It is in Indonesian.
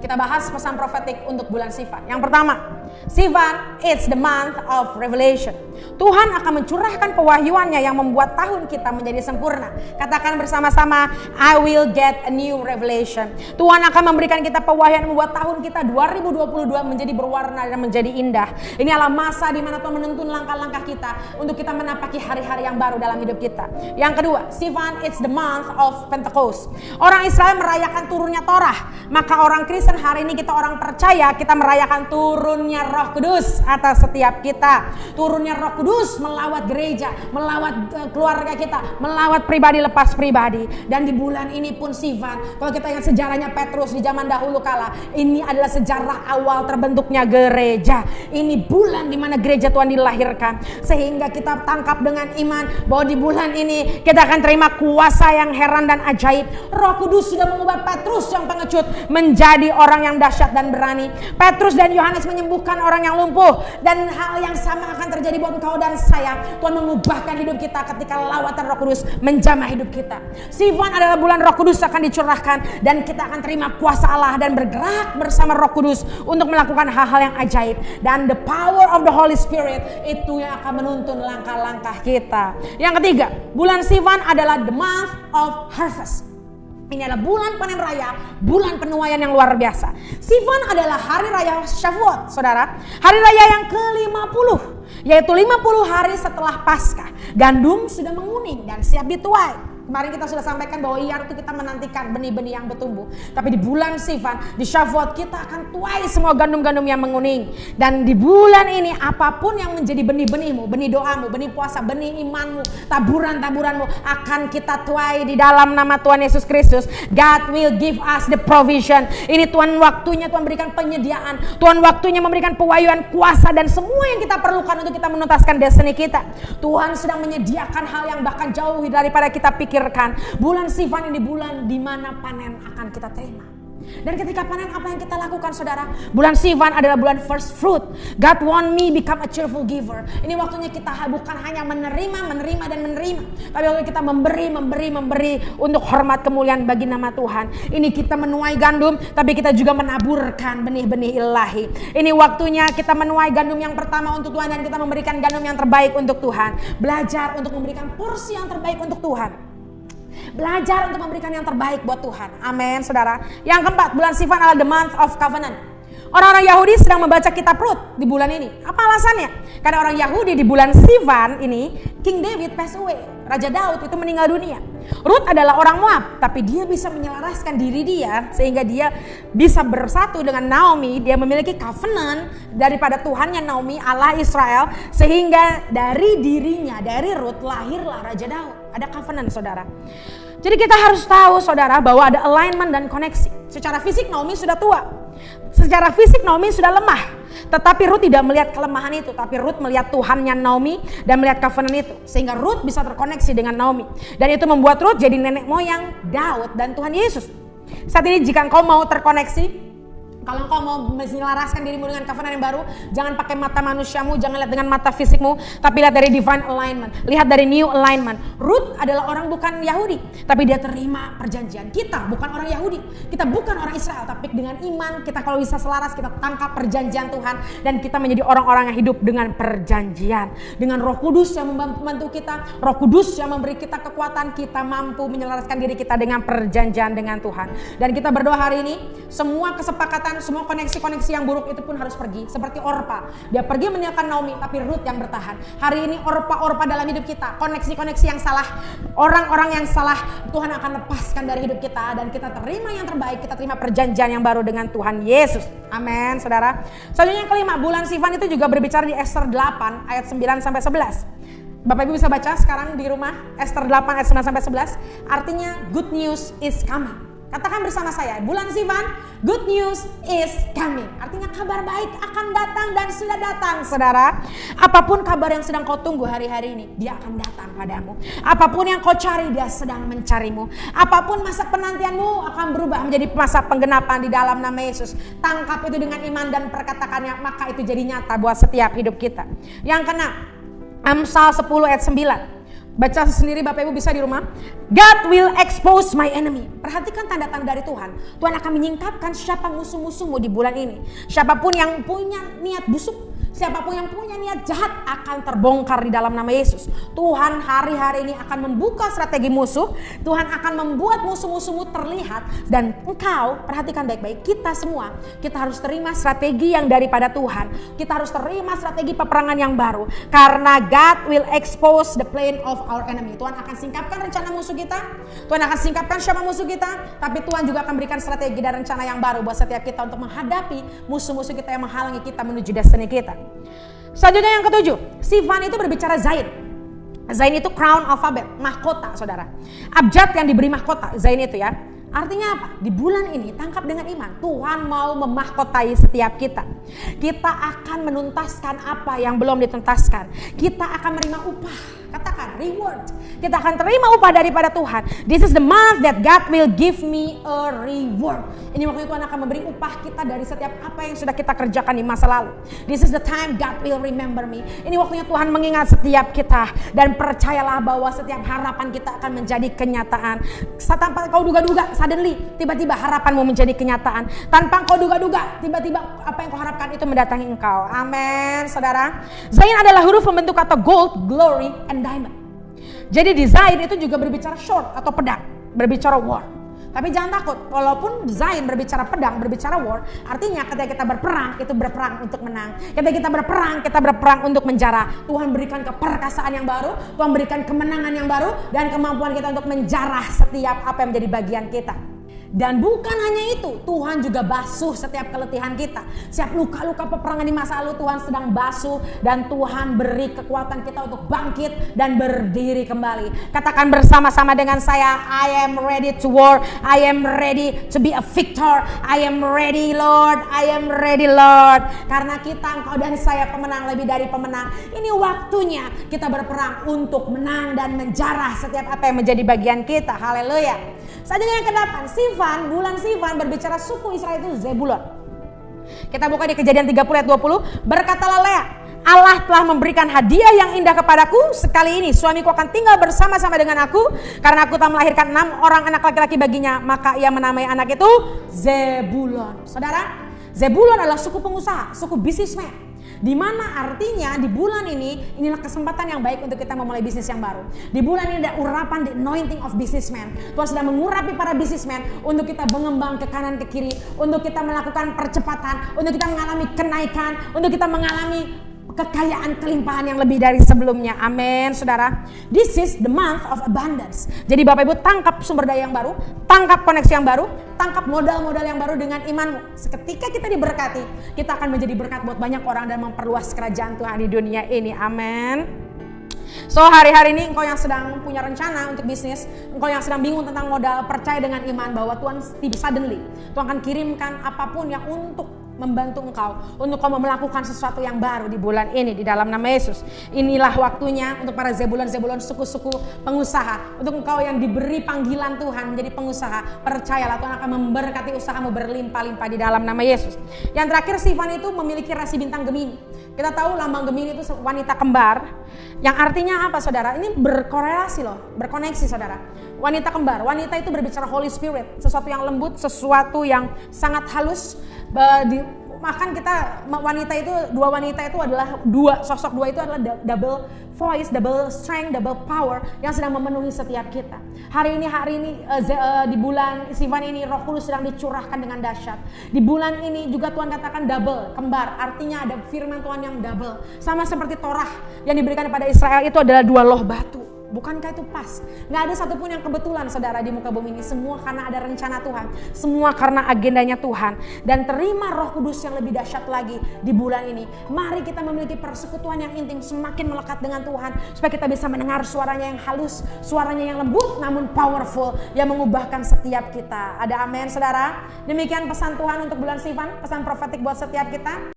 Kita bahas pesan profetik untuk bulan Sivan. Yang pertama, Sivan is the month of revelation. Tuhan akan mencurahkan pewahyuannya yang membuat tahun kita menjadi sempurna. Katakan bersama-sama, I will get a new revelation. Tuhan akan memberikan kita pewahyuan membuat tahun kita 2022 menjadi berwarna dan menjadi indah. Ini adalah masa di mana Tuhan menuntun langkah-langkah kita untuk kita menapaki hari-hari yang baru dalam hidup kita. Yang kedua, Sivan is the month of Pentecost. Orang Israel merayakan turunnya Torah. Maka orang Kristen hari ini, kita orang percaya, kita merayakan turunnya Roh Kudus atas setiap kita. Turunnya Roh Kudus melawat gereja, melawat keluarga kita, melawat pribadi lepas pribadi. Dan di bulan ini pun Sivan, kalau kita ingat sejarahnya Petrus di zaman dahulu kala, ini adalah sejarah awal terbentuknya gereja. Ini bulan di mana gereja Tuhan dilahirkan. Sehingga kita tangkap dengan iman bahwa di bulan ini kita akan terima kuasa yang heran dan ajaib. Roh Kudus sudah mengubah Petrus yang pengecut menjadi orang yang dahsyat dan berani. Petrus dan Yohanes menyembuhkan orang yang lumpuh, dan hal yang sama akan terjadi buat engkau dan saya. Tuhan mengubahkan hidup kita ketika lawatan Roh Kudus menjamah hidup kita. Sivan adalah bulan Roh Kudus akan dicurahkan, dan kita akan terima kuasa Allah dan bergerak bersama Roh Kudus untuk melakukan hal-hal yang ajaib. Dan the power of the Holy Spirit itu yang akan menuntun langkah-langkah kita. Yang ketiga, bulan Sivan adalah the month of harvest. Ini adalah bulan panen raya, bulan penuaian yang luar biasa. Sivan adalah hari raya Shavuot, saudara. Hari raya yang ke-50, yaitu 50 hari setelah Paskah. Gandum sudah menguning dan siap dituai. Kemarin kita sudah sampaikan bahwa Iyar itu kita menantikan benih-benih yang bertumbuh. Tapi di bulan Sivan, di Shavuot, kita akan tuai semua gandum-gandum yang menguning. Dan di bulan ini, apapun yang menjadi benih-benihmu, benih doamu, benih puasa, benih imanmu, taburan-taburanmu, akan kita tuai di dalam nama Tuhan Yesus Kristus. God will give us the provision. Ini Tuhan waktunya, Tuhan berikan penyediaan. Tuhan waktunya memberikan pewahyuan, kuasa, dan semua yang kita perlukan untuk kita menuntaskan destiny kita. Tuhan sedang menyediakan hal yang bahkan jauh daripada kita pikirkan. Bulan Sivan ini bulan di mana panen akan kita terima. Dan ketika panen, apa yang kita lakukan, saudara? Bulan Sivan adalah bulan first fruit. God want me become a cheerful giver. Ini waktunya kita bukan hanya menerima, tapi waktunya kita memberi untuk hormat kemuliaan bagi nama Tuhan. Ini kita menuai gandum, tapi kita juga menaburkan benih-benih ilahi. Ini waktunya kita menuai gandum yang pertama untuk Tuhan, dan kita memberikan gandum yang terbaik untuk Tuhan. Belajar untuk memberikan porsi yang terbaik untuk Tuhan. Belajar untuk memberikan yang terbaik buat Tuhan. Amin, saudara. Yang keempat, bulan Sivan adalah the month of covenant. Orang-orang Yahudi sedang membaca kitab Rut di bulan ini. Apa alasannya? Karena orang Yahudi di bulan Sivan ini, King David passed away. Raja Daud itu meninggal dunia. Rut adalah orang Moab, tapi dia bisa menyelaraskan diri dia sehingga dia bisa bersatu dengan Naomi. Dia memiliki covenant daripada Tuhannya Naomi, Allah Israel, sehingga dari dirinya, dari Rut lahirlah Raja Daud. Ada covenant, saudara. Jadi kita harus tahu, saudara, bahwa ada alignment dan koneksi. Secara fisik Naomi sudah tua. Secara fisik Naomi sudah lemah. Tetapi Rut tidak melihat kelemahan itu, tapi Rut melihat Tuhannya Naomi dan melihat covenant itu, sehingga Rut bisa terkoneksi dengan Naomi. Dan itu membuat Rut jadi nenek moyang Daud dan Tuhan Yesus. Saat ini jika engkau mau terkoneksi, kalau engkau mau menyelaraskan dirimu dengan covenant yang baru, jangan pakai mata manusiamu, jangan lihat dengan mata fisikmu, tapi lihat dari divine alignment, lihat dari new alignment. Rut adalah orang bukan Yahudi, tapi dia terima perjanjian. Kita bukan orang Yahudi, kita bukan orang Israel, tapi dengan iman kita kalau bisa selaras, kita tangkap perjanjian Tuhan, dan kita menjadi orang-orang yang hidup dengan perjanjian. Dengan Roh Kudus yang membantu kita, Roh Kudus yang memberi kita kekuatan, kita mampu menyelaraskan diri kita dengan perjanjian dengan Tuhan. Dan kita berdoa hari ini, semua kesepakatan, semua koneksi-koneksi yang buruk itu pun harus pergi. Seperti Orpa, dia pergi meninggalkan Naomi, tapi Rut yang bertahan. Hari ini Orpa dalam hidup kita, koneksi-koneksi yang salah, orang-orang yang salah, Tuhan akan lepaskan dari hidup kita, dan kita terima yang terbaik, kita terima perjanjian yang baru dengan Tuhan Yesus. Amin, saudara. Selanjutnya yang kelima, bulan Sivan itu juga berbicara di Ester 8 ayat 9-11. Bapak Ibu bisa baca sekarang di rumah, Ester 8 ayat 9-11. Artinya good news is coming. Katakan bersama saya, bulan Sivan, good news is coming. Artinya kabar baik akan datang dan sudah datang, saudara. Apapun kabar yang sedang kau tunggu hari-hari ini, dia akan datang padamu. Apapun yang kau cari, dia sedang mencarimu. Apapun masa penantianmu akan berubah menjadi masa penggenapan di dalam nama Yesus. Tangkap itu dengan iman dan perkatakannya, maka itu jadi nyata buat setiap hidup kita. Yang keenam, Amsal 10 ayat 9. Baca sendiri Bapak Ibu bisa di rumah. God will expose my enemy. Perhatikan tanda-tanda dari Tuhan. Tuhan akan menyingkapkan siapa musuh-musuhmu di bulan ini. Siapapun yang punya niat busuk, siapapun yang punya niat jahat akan terbongkar di dalam nama Yesus. Tuhan hari-hari ini akan membuka strategi musuh. Tuhan akan membuat musuh-musuhmu terlihat. Dan engkau, perhatikan baik-baik, kita semua, kita harus terima strategi yang daripada Tuhan. Kita harus terima strategi peperangan yang baru. Karena God will expose the plan of our enemy. Tuhan akan singkapkan rencana musuh kita. Tuhan akan singkapkan siapa musuh kita. Tapi Tuhan juga akan berikan strategi dan rencana yang baru buat setiap kita untuk menghadapi musuh-musuh kita yang menghalangi kita menuju destiny kita. Selanjutnya yang ketujuh, Sivan itu berbicara Zain. Zain itu crown alphabet, mahkota saudara. Abjad yang diberi mahkota, Zain itu ya. Artinya apa? Di bulan ini tangkap dengan iman. Tuhan mau memahkotai setiap kita. Kita akan menuntaskan apa yang belum dituntaskan. Kita akan menerima upah. Katakan reward. Kita akan terima upah daripada Tuhan. This is the month that God will give me a reward. Ini waktu Tuhan akan memberi upah kita dari setiap apa yang sudah kita kerjakan di masa lalu. This is the time God will remember me. Ini waktunya Tuhan mengingat setiap kita. Dan percayalah bahwa setiap harapan kita akan menjadi kenyataan. Tanpa kau duga-duga, suddenly tiba-tiba harapanmu menjadi kenyataan. Tanpa kau duga-duga, tiba-tiba apa yang kau harapkan itu mendatangi engkau. Amin, saudara. Zain adalah huruf pembentuk kata gold, glory, and diamond. Jadi di Zain itu juga berbicara sword atau pedang, berbicara war. Tapi jangan takut, walaupun Zain berbicara pedang, berbicara war, artinya ketika kita berperang, itu berperang untuk menang. Ketika kita berperang untuk menjarah. Tuhan berikan keperkasaan yang baru, Tuhan berikan kemenangan yang baru, dan kemampuan kita untuk menjarah setiap apa yang menjadi bagian kita. Dan bukan hanya itu, Tuhan juga basuh setiap keletihan kita. Setiap luka-luka peperangan di masa lalu Tuhan sedang basuh. Dan Tuhan beri kekuatan kita untuk bangkit dan berdiri kembali. Katakan bersama-sama dengan saya, I am ready to war. I am ready to be a victor. I am ready Lord. I am ready Lord. Karena kita, engkau dan saya pemenang, lebih dari pemenang. Ini waktunya kita berperang untuk menang dan menjarah setiap apa yang menjadi bagian kita. Haleluya. Selanjutnya yang ke-8, Sivan, bulan Sivan berbicara suku Israel itu Zebulon. Kita buka di Kejadian 30 ayat 20. Berkatalah Lea, Allah telah memberikan hadiah yang indah kepadaku. Sekali ini suamiku akan tinggal bersama-sama dengan aku. Karena aku telah melahirkan 6 orang anak laki-laki baginya. Maka ia menamai anak itu Zebulon. Saudara, Zebulon adalah suku pengusaha, suku businessman. Di mana artinya di bulan ini, inilah kesempatan yang baik untuk kita memulai bisnis yang baru. Di bulan ini ada urapan the anointing of businessman. Tuhan sedang mengurapi para businessman untuk kita mengembang ke kanan ke kiri, untuk kita melakukan percepatan, untuk kita mengalami kenaikan, untuk kita mengalami kekayaan, kelimpahan yang lebih dari sebelumnya. Amin, saudara. This is the month of abundance. Jadi Bapak Ibu tangkap sumber daya yang baru, tangkap koneksi yang baru, tangkap modal-modal yang baru dengan imanmu. Seketika kita diberkati, kita akan menjadi berkat buat banyak orang dan memperluas kerajaan Tuhan di dunia ini. Amin. So hari-hari ini engkau yang sedang punya rencana untuk bisnis, engkau yang sedang bingung tentang modal, percaya dengan iman bahwa Tuhan suddenly, Tuhan akan kirimkan apapun yang untuk membantu engkau untuk kau melakukan sesuatu yang baru di bulan ini di dalam nama Yesus. Inilah waktunya untuk para Zebulon suku-suku pengusaha, untuk engkau yang diberi panggilan Tuhan menjadi pengusaha, percayalah Tuhan akan memberkati usahamu berlimpah-limpah di dalam nama Yesus. Yang terakhir, Sivan itu memiliki rasi bintang Gemini. Kita tahu lambang Gemini itu wanita kembar, yang artinya apa saudara? Ini berkorelasi loh, berkoneksi saudara. Wanita kembar, wanita itu berbicara Holy Spirit, sesuatu yang lembut, sesuatu yang sangat halus. Bahkan kita dua wanita itu adalah sosok dua itu adalah double voice, double strength, double power yang sedang memenuhi setiap kita. Hari ini di bulan Sivan ini Roh Kudus sedang dicurahkan dengan dahsyat. Di bulan ini juga Tuhan katakan double, kembar, artinya ada firman Tuhan yang double. Sama seperti Torah yang diberikan kepada Israel itu adalah 2 loh batu. Bukankah itu pas? Gak ada satupun yang kebetulan saudara di muka bumi ini. Semua karena ada rencana Tuhan. Semua karena agendanya Tuhan. Dan terima Roh Kudus yang lebih dahsyat lagi di bulan ini. Mari kita memiliki persekutuan yang intim, semakin melekat dengan Tuhan. Supaya kita bisa mendengar suaranya yang halus, suaranya yang lembut namun powerful, yang mengubahkan setiap kita. Ada amin saudara? Demikian pesan Tuhan untuk bulan Sivan, pesan profetik buat setiap kita.